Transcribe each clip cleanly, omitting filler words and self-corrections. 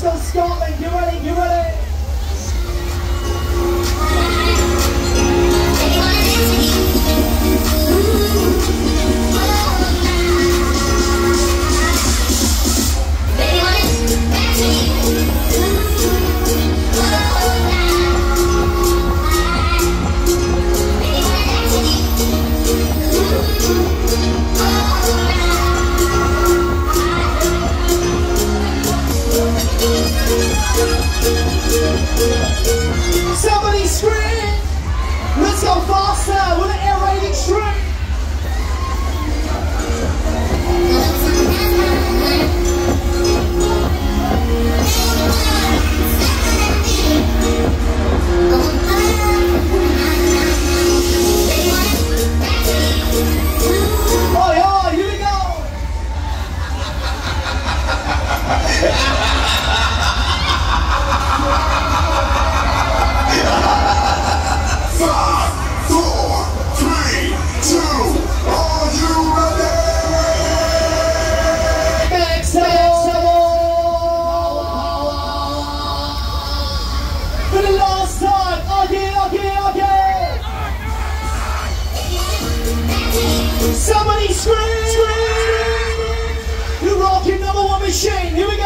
go Scotland, you ready, you ready? Somebody scream! Let's go faster with an air raid extreme! Oh yeah, here we go! 5, 4, 3, 2, are you ready? For the last time, again! Somebody scream! You're rocking #1 machine, here we go!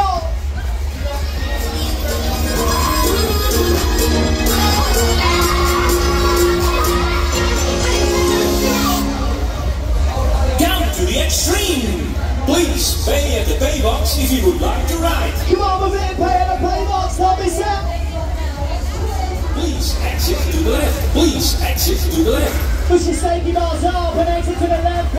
To the extreme! Please pay at the pay box if you would like to ride. Come on, move in, pay at the pay box, don't be set! Please exit to the left. Please exit to the left. Push your safety bars up and exit to the left.